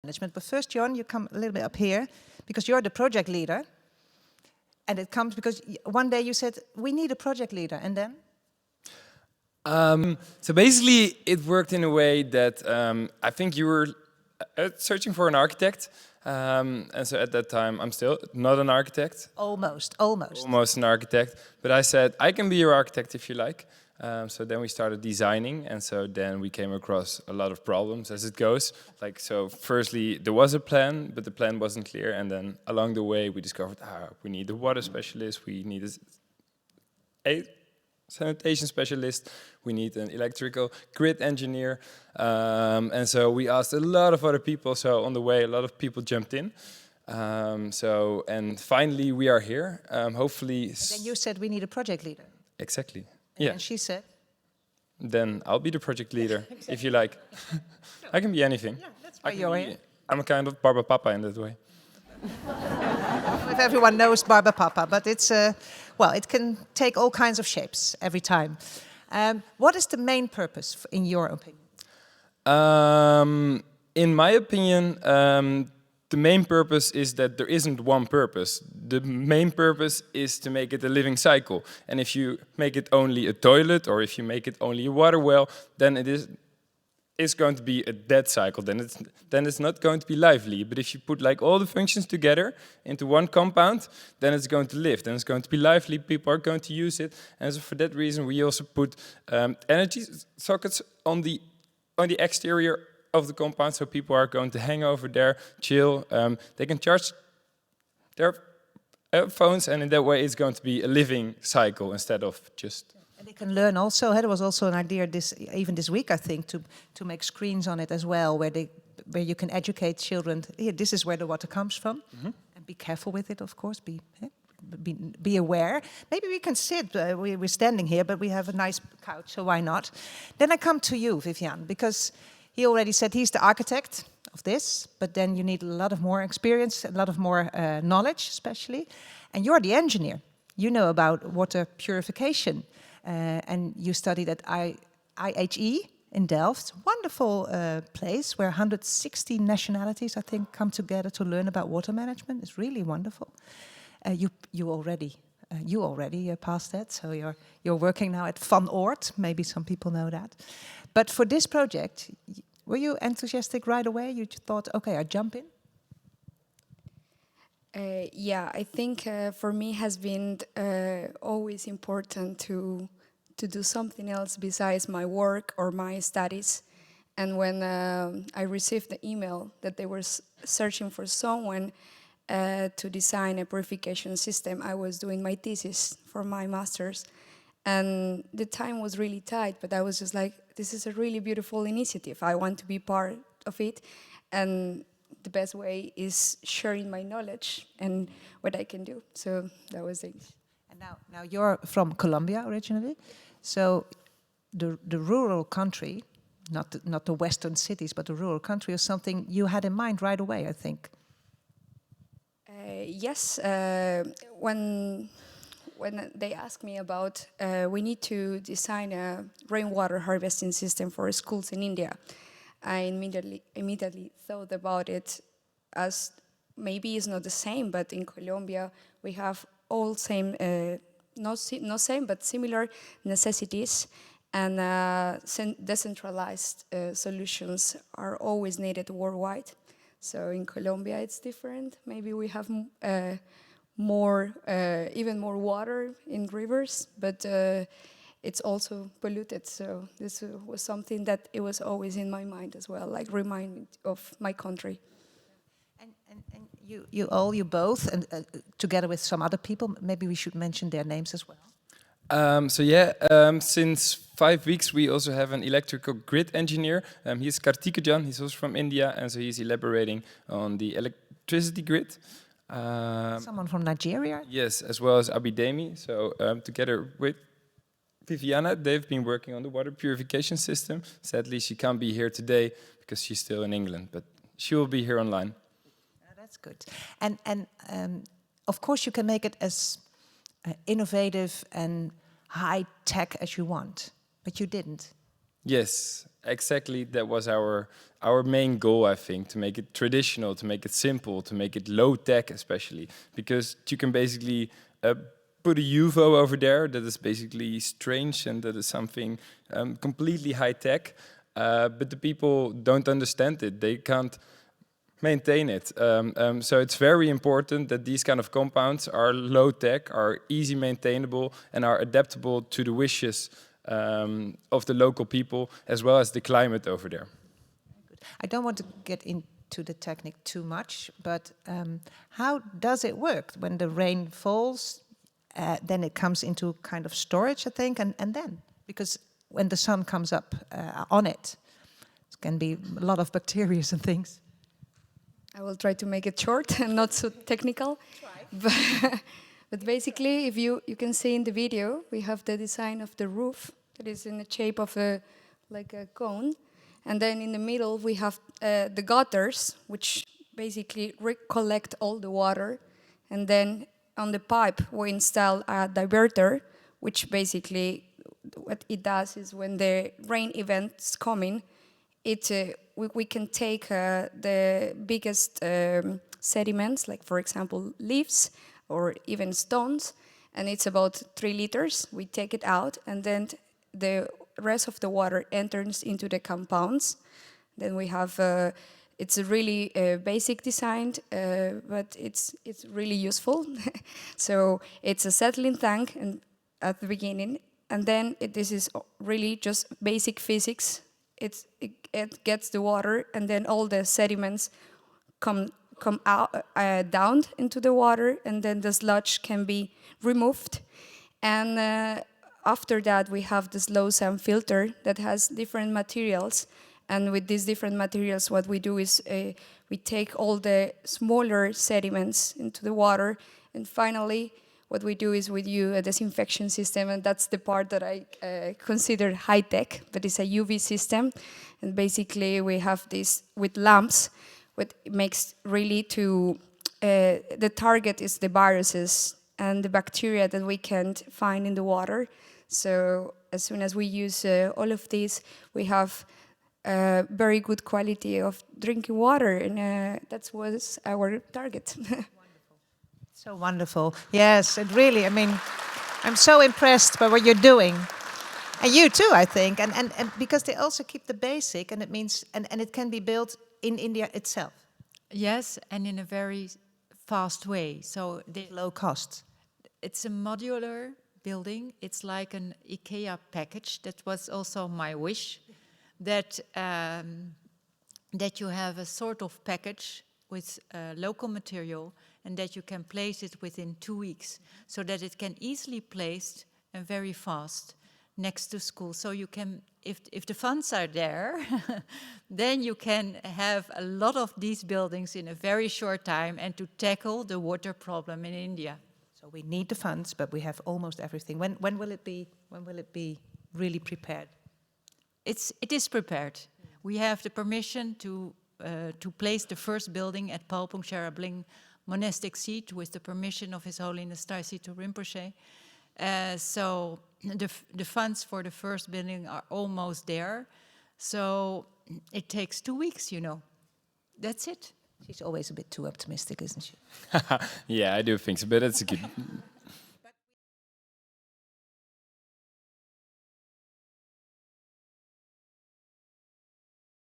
management. But first, John, you come a little bit up here because you're the project leader. And it comes because one day you said, we need a project leader. And then? So basically, it worked in a way that I think you were searching for an architect. And so at that time, I'm still not an architect. Almost. Almost an architect. But I said, I can be your architect if you like. So then we started designing. And so then we came across a lot of problems as it goes. Like, so firstly, there was a plan, but the plan wasn't clear. And then along the way, we discovered, we need a water specialist. We need a sanitation specialist, we need an electrical grid engineer, and so we asked a lot of other people. So on the way, a lot of people jumped in. And finally, we are here. Hopefully. And then you said we need a project leader. Exactly. And she said. Then I'll be the project leader, if you like. I can be anything. Yeah, that's why you're here. I'm a kind of Barba Papa in that way. If everyone knows Barba Papa, but it's well, it can take all kinds of shapes every time. What is the main purpose, in your opinion? In my opinion, the main purpose is that there isn't one purpose. The main purpose is to make it a living cycle. And if you make it only a toilet, or if you make it only a water well, then it's going to be a dead cycle. Then it's not going to be lively. But if you put like all the functions together into one compound, then it's going to live. Then it's going to be lively. People are going to use it. And so for that reason, we also put energy sockets on the exterior of the compound, so people are going to hang over there, chill. They can charge their phones, and in that way, it's going to be a living cycle instead of just. And they can learn also. There was also an idea even this week, I think, to make screens on it as well, where you can educate children. Here, this is where the water comes from, and be careful with it, of course. Be aware. Maybe we can sit. We're standing here, but we have a nice couch, so why not? Then I come to you, Vivian, because he already said he's the architect of this, but then you need a lot of more experience, a lot of more knowledge, especially, and you're the engineer. You know about water purification. And you studied at IHE in Delft, wonderful place where 160 nationalities, I think, come together to learn about water management. It's really wonderful. You already passed that, so you're working now at Van Oort. Maybe some people know that. But for this project, were you enthusiastic right away? You thought, okay, I jump in. Yeah, I think for me has been always important to do something else besides my work or my studies. And when I received the email that they were searching for someone to design a purification system, I was doing my thesis for my master's. And the time was really tight, but I was just like, this is a really beautiful initiative. I want to be part of it. And the best way is sharing my knowledge and what I can do. So that was it. And now you're from Colombia originally. So the rural country, not the western cities, but the rural country is something you had in mind right away, I think. Yes, when they asked me about, we need to design a rainwater harvesting system for schools in India, I immediately thought about it as maybe it's not the same, but in Colombia we have all same, not same, but similar necessities, and decentralized solutions are always needed worldwide. So in Colombia it's different. Maybe we have even more water in rivers, but it's also polluted. So this was something that it was always in my mind as well, like remind me of my country. And you both, and together with some other people, maybe we should mention their names as well. Since 5 weeks we also have an electrical grid engineer. He's Kartikejan, he's also from India, and so he's elaborating on the electricity grid. Someone from Nigeria? Yes, as well as Abidemi. So together with Viviana, they've been working on the water purification system. Sadly, she can't be here today because she's still in England, but she will be here online. That's good. And of course you can make it as innovative and high-tech as you want, but you didn't. Yes, exactly that was our main goal, I think, to make it traditional, to make it simple, to make it low tech, especially because you can basically put a UFO over there that is basically strange and that is something completely high tech, but the people don't understand it. They can't maintain it. So it's very important that these kind of compounds are low tech, are easy maintainable, and are adaptable to the wishes of the local people as well as the climate over there. I don't want to get into the technique too much, but how does it work when the rain falls? Then it comes into kind of storage, I think, and then because when the sun comes up on it, it can be a lot of bacteria and things. I will try to make it short and not so technical. But basically, if you can see in the video, we have the design of the roof that is in the shape of like a cone. And then in the middle, we have the gutters, which basically collect all the water. And then on the pipe, we install a diverter, which basically what it does is when the rain event's coming, we can take the biggest sediments, like for example leaves or even stones, and it's about 3 liters. We take it out, and then the rest of the water enters into the compounds. Then we have it's a really basic design, but it's really useful. So it's a settling tank at the beginning, and then this is really just basic physics. It gets the water, and then all the sediments come out down into the water, and then the sludge can be removed. And after that, we have the slow sand filter that has different materials. And with these different materials, what we do is we take all the smaller sediments into the water, and finally, what we do is we do a disinfection system, and that's the part that I consider high-tech, but it's a UV system. And basically, we have this with lamps, what makes really to, the target is the viruses and the bacteria that we can't find in the water. So as soon as we use all of these, we have very good quality of drinking water, and that was our target. So wonderful. Yes, it really, I mean, I'm so impressed by what you're doing. And you too, I think. And because they also keep the basic, and it means, and it can be built in India itself. Yes, and in a very fast way. So Low cost. it's a modular building. It's like an IKEA package. That was also my wish, that that you have a sort of package with local material, and that you can place it within 2 weeks, so that it can easily placed and very fast next to school. So you can, if the funds are there, then you can have a lot of these buildings in a very short time, and to tackle the water problem in India. So we need the funds, but we have almost everything. When will it be? When will it be really prepared? It is prepared. We have the permission to place the first building at Palpung Sharabling monastic seat with the permission of His Holiness Taisito Rinpoche. So the funds for the first building are almost there. So it takes 2 weeks, you know. That's it. She's always a bit too optimistic, isn't she? Yeah, I do think so, but that's a good.